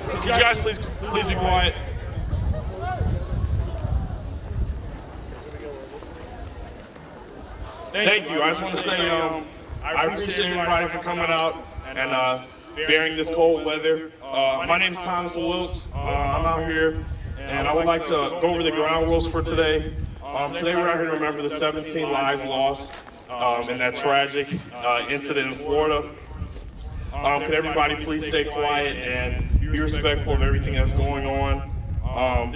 Could you guys please be quiet? Thank you. I just want to say I appreciate everybody for coming out and bearing this cold weather. My name is Thomas Wilkes. I'm out here, and I would like to go over the ground rules for today. Today we're out here to remember the 17 lives lost in that tragic incident in Florida. Could everybody please stay quiet and be respectful of everything that's going on?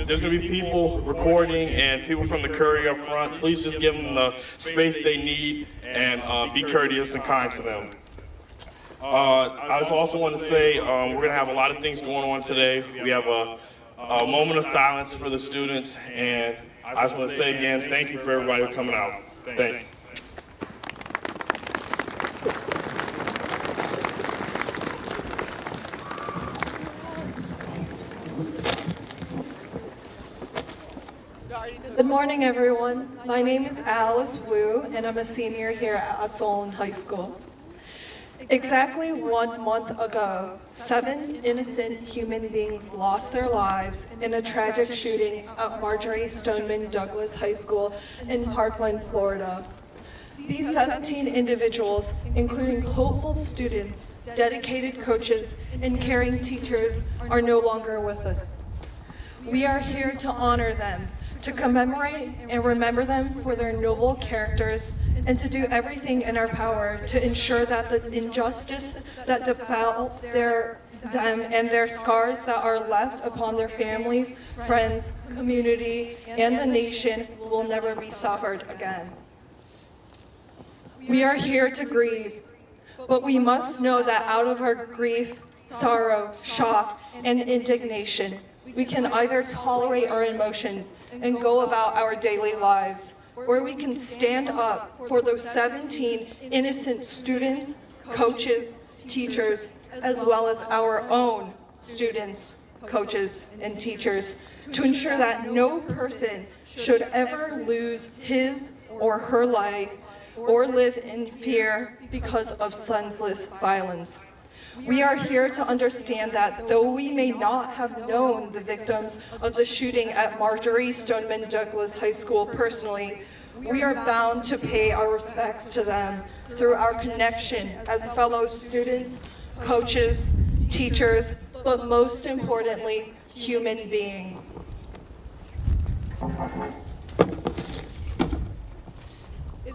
There's going to be people recording and people from the Courier up front. Please just give them the space they need and be courteous and kind to them. I just also want to say we're going to have a lot of things going on today. We have a moment of silence for the students, and I just want to say again, thank you for everybody for coming out. Thanks. Good morning, everyone. My name is Alice Wu, and I'm a senior here at Solon High School. Exactly 1 month ago, 7 innocent human beings lost their lives in a tragic shooting at Marjorie Stoneman Douglas High School in Parkland, Florida. These 17 individuals, including hopeful students, dedicated coaches, and caring teachers, are no longer with us. We are here to honor them, to commemorate and remember them for their noble characters, and to do everything in our power to ensure that the injustice that defile them and their scars that are left upon their families, friends, community, and the nation will never be suffered again. We are here to grieve, but we must know that out of our grief, sorrow, shock, and indignation, we can either tolerate our emotions and go about our daily lives, or we can stand up for those 17 innocent students, coaches, teachers, as well as our own students, coaches, and teachers, to ensure that no person should ever lose his or her life or live in fear because of senseless violence. We are here to understand that though we may not have known the victims of the shooting at Marjorie Stoneman Douglas High School personally, we are bound to pay our respects to them through our connection as fellow students, coaches, teachers, but most importantly, human beings.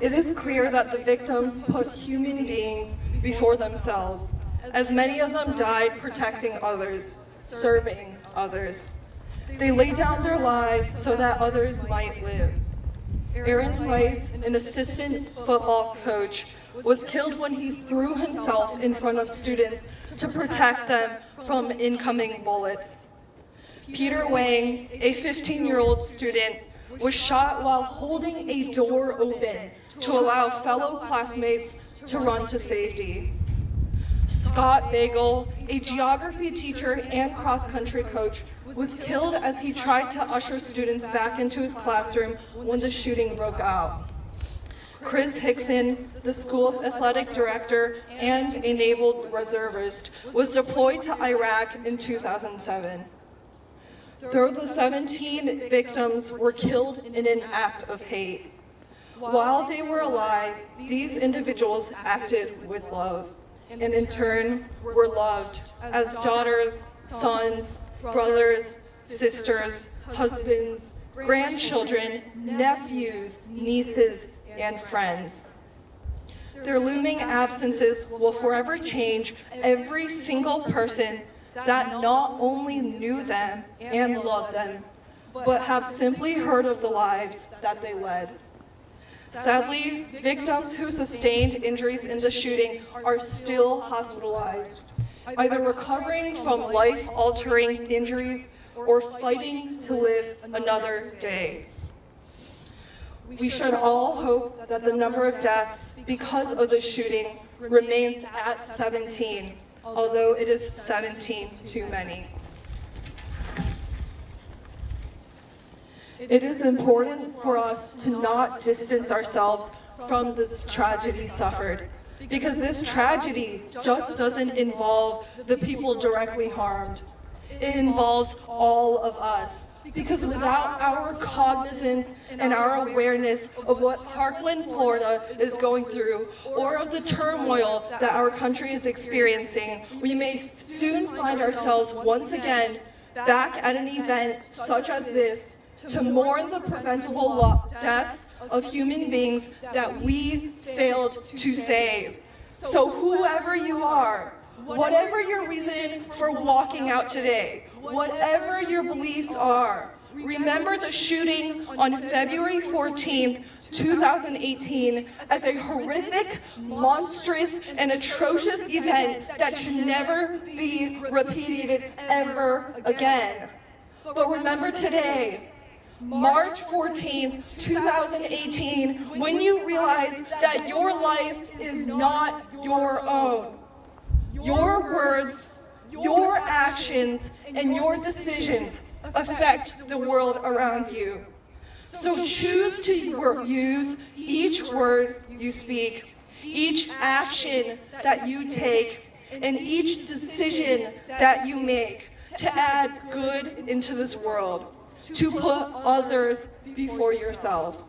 It is clear that the victims put human beings before themselves, as many of them died protecting others, serving others. They laid down their lives so that others might live. Aaron Weiss, an assistant football coach, was killed when he threw himself in front of students to protect them from incoming bullets. Peter Wang, a 15-year-old student, was shot while holding a door open to allow fellow classmates to run to safety. Scott Bagel, a geography teacher and cross-country coach, was killed as he tried to usher students back into his classroom when the shooting broke out. Chris Hickson, the school's athletic director and a naval reservist, was deployed to Iraq in 2007. Though the 17 victims were killed in an act of hate, while they were alive, these individuals acted with love, and in turn were loved as daughters, sons, brothers, sisters, husbands, grandchildren, nephews, nieces, and friends. Their looming absences will forever change every single person that not only knew them and loved them, but have simply heard of the lives that they led. Sadly, victims who sustained injuries in the shooting are still hospitalized, either recovering from life-altering injuries or fighting to live another day. We should all hope that the number of deaths because of the shooting remains at 17, although it is 17 too many. It is important for us to not distance ourselves from this tragedy suffered, because this tragedy just doesn't involve the people directly harmed. It involves all of us. Because without our cognizance and our awareness of what Parkland, Florida is going through, or of the turmoil that our country is experiencing, we may soon find ourselves once again back at an event such as this to mourn the preventable deaths of human beings that we failed to save. So whoever you are, whatever your reason for walking out today, whatever your beliefs are, remember the shooting on February 14th, 2018 as a horrific, monstrous, and atrocious event that should never be repeated ever again. But remember today, March 14th, 2018, when you realize that your life is not your own. Your words, your actions, and your decisions affect the world around you. So choose to use each word you speak, each action that you take, and each decision that you make to add good into this world, to put others before yourself.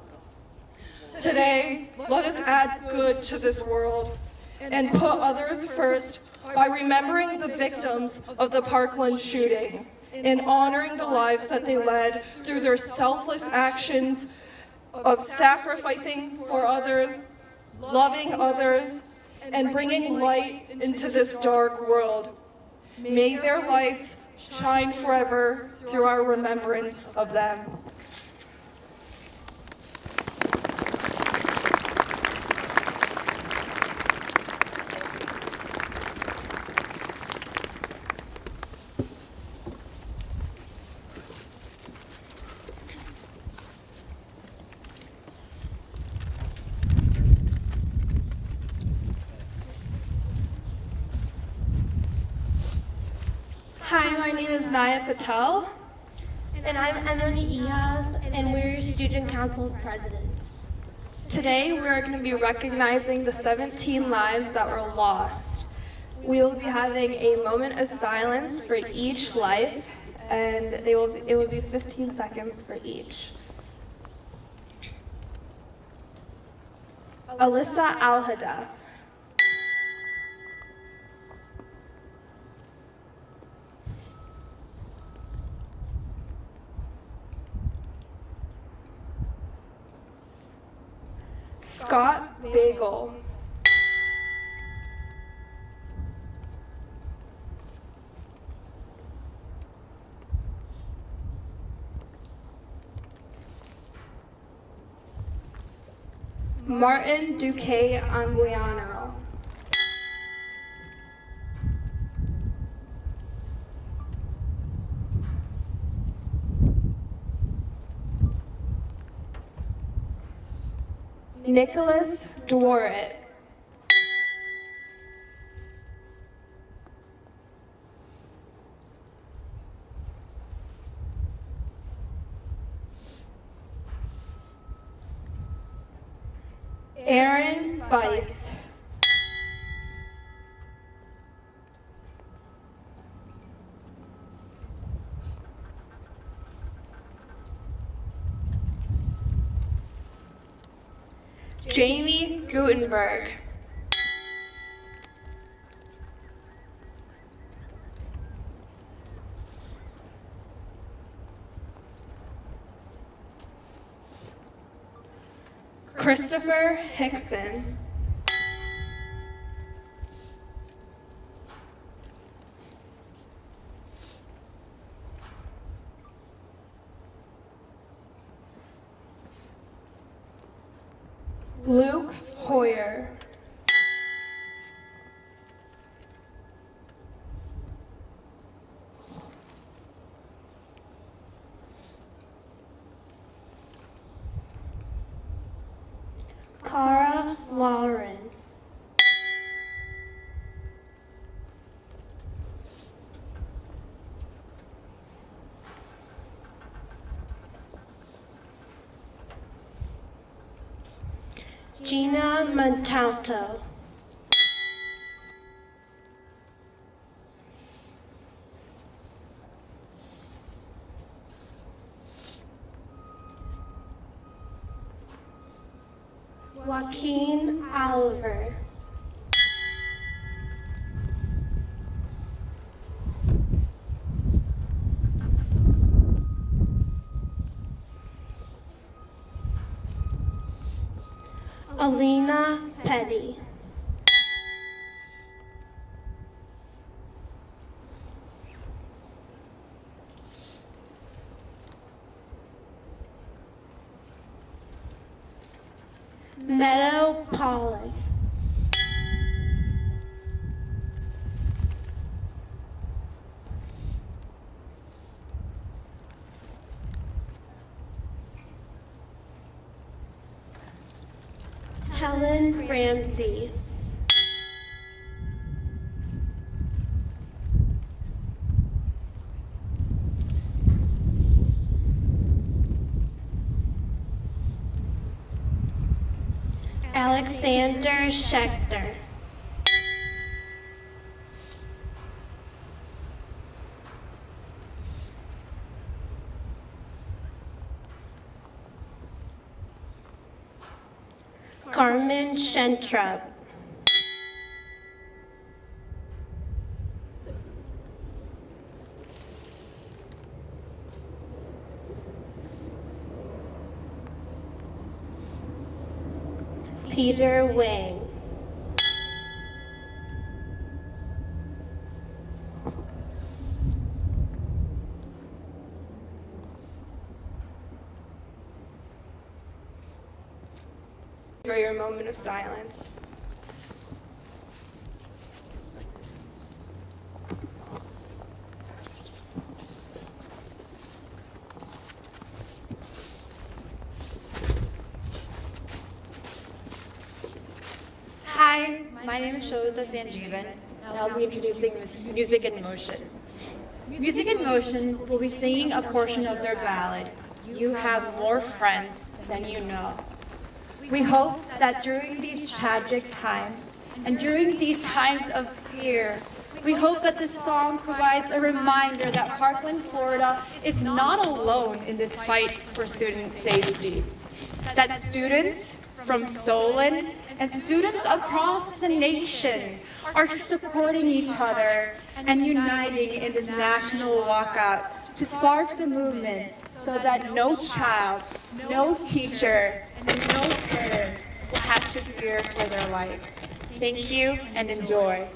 Today, let us add good to this world and put others first by remembering the victims of the Parkland shooting and honoring the lives that they led through their selfless actions of sacrificing for others, loving others, and bringing light into this dark world. May their lights shine forever through our remembrance of them. Hi, my name is Naya Patel. And I'm Emily Iaz, and we're your student council presidents. Today we are going to be recognizing the 17 lives that were lost. We will be having a moment of silence for each life, and it will be 15 seconds for each. Alyssa Al-Hadaf. Scott Bagel. Martin Duque Anguiano. Nicholas Dworet. Aaron Bice. Jamie Gutenberg. Christopher Hickson. Luke Hoyer. Cara Lauren. Gina Montalto. Joaquin Oliver. Alina Petty. Meadow Pollock. Helen Ramsey. Alexander Schechter. Carmen Schentrup. Peter Wang. For your moment of silence. Hi, my name is Shobita Sanjeevan, and I'll be introducing Music in Motion. Music in Motion will be singing a portion of their ballad, You Have More Friends Than You Know. We hope that during these tragic times, and during these times of fear, we hope that this song provides a reminder that Parkland, Florida is not alone in this fight for student safety. That students from Solon and students across the nation are supporting each other and uniting in this national walkout to spark the movement so that no child, no teacher, and no parent will have to fear for their life. Thank you and enjoy.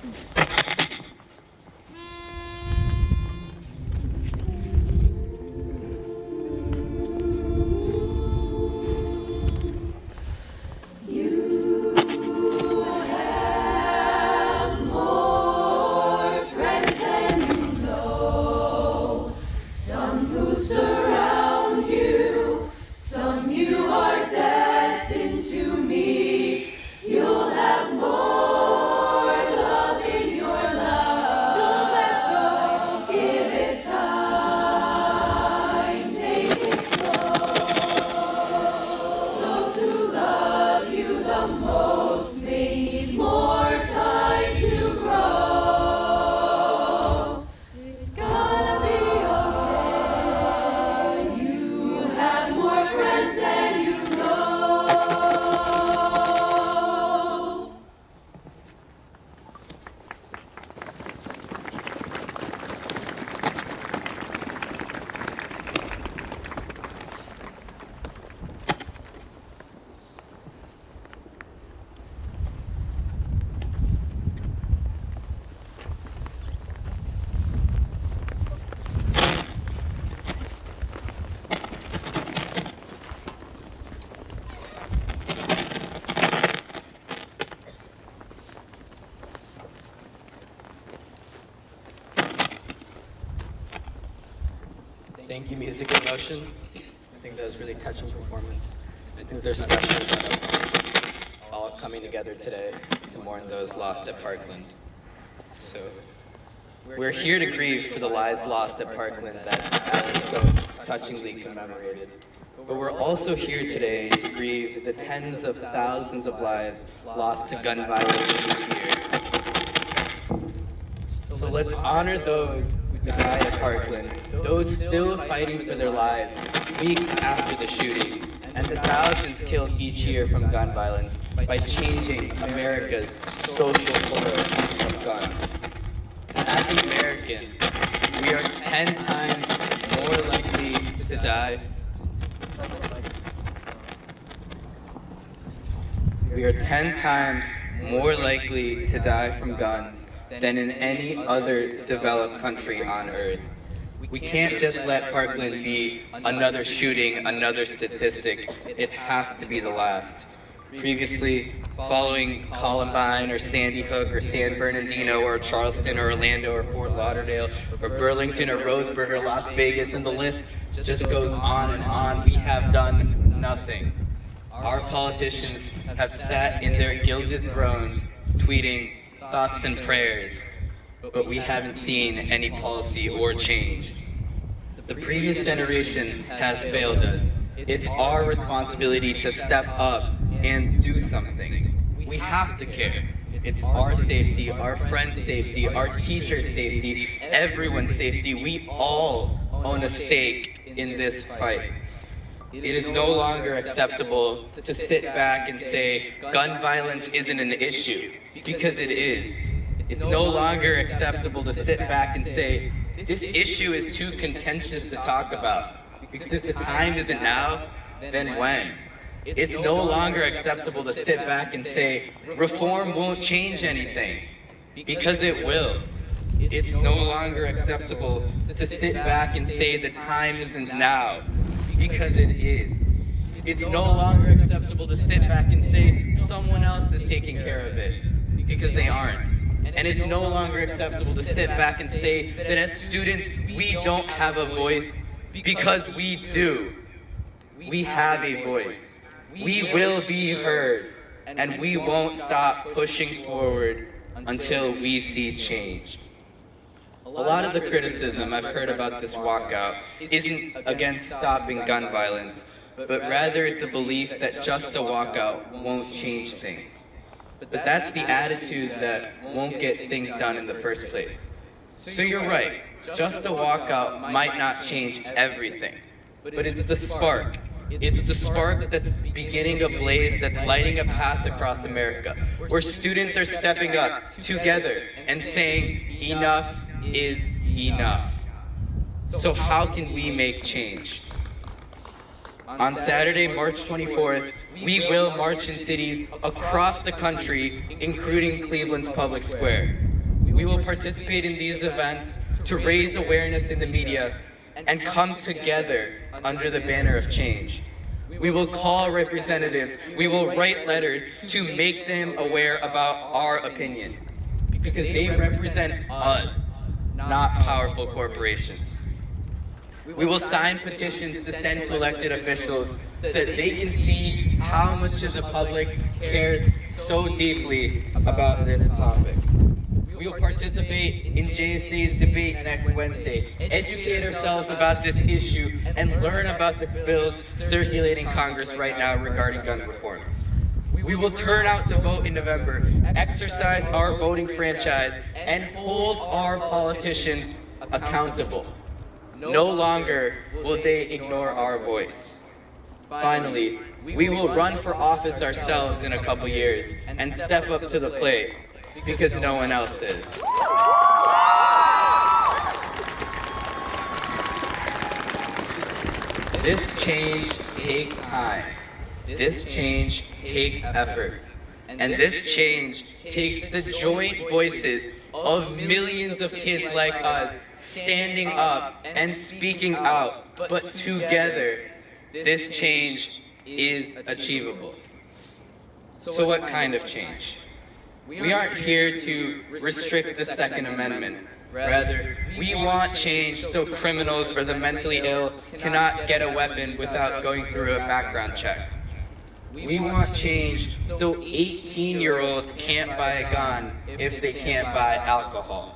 Thank you, Music in Motion. I think that was a really touching performance. I think they're special about all coming together today to mourn those lost at Parkland. So we're here to grieve for the lives lost at Parkland that Alice so touchingly commemorated. But we're also here today to grieve the tens of thousands of lives lost to gun violence each year. So let's honor those who died at Parkland, those still fighting for their lives weeks after the shooting, and the thousands killed each year from gun violence by changing America's social order of guns. As an American, we are 10 times more likely to die. We are 10 times more likely to die from guns than in any other developed country on earth. We can't just let Parkland be another shooting, another statistic. It has to be the last. Previously, following Columbine or Sandy Hook or San Bernardino or Charleston or Orlando or Fort Lauderdale or Burlington or Roseburg or Las Vegas, and the list just goes on and on, we have done nothing. Our politicians have sat in their gilded thrones tweeting thoughts and prayers, but we haven't seen any policy or change. The previous generation has failed us. It's our responsibility to step up and do something. We have to care. It's our safety, our friends' safety, our teachers' safety, everyone's safety. We all own a stake in this fight. It is no longer acceptable to sit back and say gun violence isn't an issue, because it is. It's no longer acceptable to sit back and say this issue is too contentious to talk about, because if the time isn't now, then when? It's no longer acceptable to sit back and say reform won't change anything, because it will. It's no longer acceptable to sit back and say the time isn't now, because it is. It's no longer acceptable to sit back and say someone else is taking care of it, because they aren't. And it's no longer acceptable to sit back and say that as students we don't have a voice, because we do. We have a voice. We will be heard, and we won't stop pushing forward until we see change. A lot of the criticism I've heard about this walkout isn't against stopping gun violence, but rather it's a belief that just a walkout won't change things. But that's the attitude that won't get things done in the first place. So you're right, just a walkout might not change everything, but it's the spark. It's the spark that's beginning a blaze that's lighting a path across America, where students are stepping up together and saying enough is enough. So how can we make change? On Saturday, March 24th, we will march in cities across the country, including Cleveland's Public Square. We will participate in these events to raise awareness in the media and come together under the banner of change. We will call representatives, we will write letters to make them aware about our opinion, because they represent us, not powerful corporations. We will sign petitions to send to elected officials so that they can see how much of the public cares so deeply about this topic. We will participate in JSA's debate next Wednesday, educate ourselves about this issue, and learn about the bills circulating Congress right now regarding gun reform. We will turn out to vote in November, exercise our voting franchise, and hold our politicians accountable. No longer will they ignore our voice. Finally, we will run for office ourselves in a couple years and step up to the plate, because no one else is. This change takes time. This change takes effort. And this change takes the joint voices of millions of kids like us standing up and speaking out, but together, this change is achievable. So what kind of change? We aren't here to restrict the Second Amendment. Rather, we want change so criminals or the mentally ill cannot get a weapon without going through a background check. We want change so 18-year-olds can't buy a gun if they can't buy alcohol.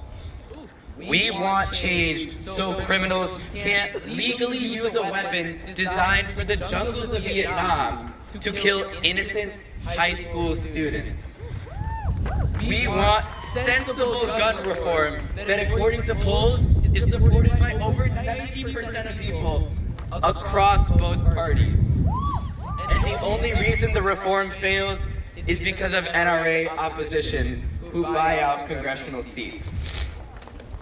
We want change so criminals can't legally use a weapon designed for the jungles of Vietnam to kill innocent high school students. We want sensible gun reform that, according to polls, is supported by over 90% of people across both parties. only reason the reform fails is because of NRA opposition who buy out congressional seats.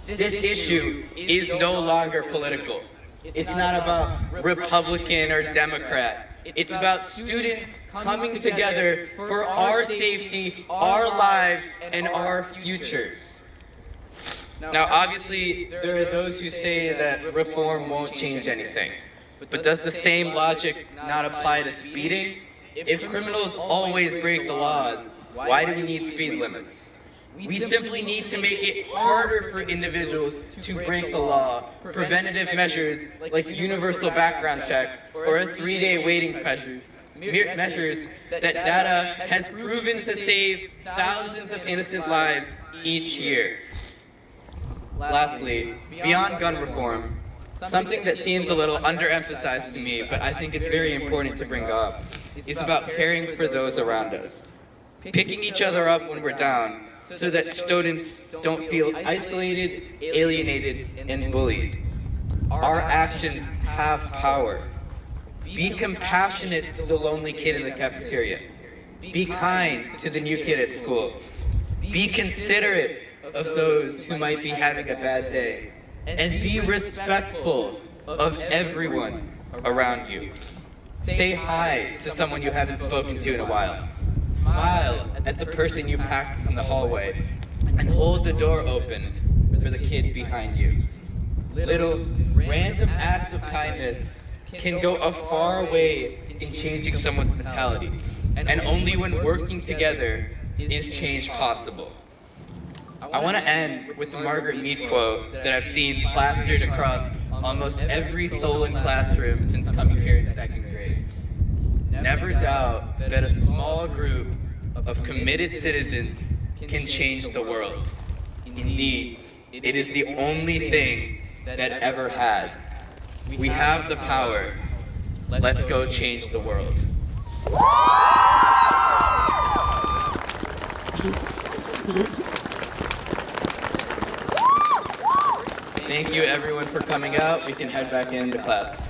This issue is no longer political. It's not about Republican or Democrat. It's about students coming together for our safety, our lives, and our futures. Now, obviously, there are those who say that reform won't change anything. But does the same logic not apply to speeding? If criminals always break the laws, why do we need speed limits? We simply need to make it harder for individuals to break the law. Preventative measures like universal background checks or a 3-day waiting measures that data has proven to save thousands of innocent lives each year. Lastly, beyond gun reform, something that seems a little underemphasized to me, but I think it's very important to bring up, is about caring for those around us. Picking each other up when we're down, so that students don't feel isolated, alienated, and bullied. Our actions have power. Be compassionate to the lonely kid in the cafeteria. Be kind to the new kid at school. Be considerate of those who might be having a bad day. And be respectful of everyone around you. Say hi to someone you haven't spoken to in a while. Smile at the person you passed in the hallway, and hold the door open for the kid behind you. Little random acts of kindness can go a far way in changing someone's mentality, and only when working together is change possible. I want to end with the Margaret Mead quote that I've seen plastered across almost every Solon classroom since coming here in 2nd grade. Never doubt that a small group of committed citizens can change the world. Indeed, it is the only thing that ever has. We have the power. Let's go change the world. Thank you everyone for coming out. We can head back into class.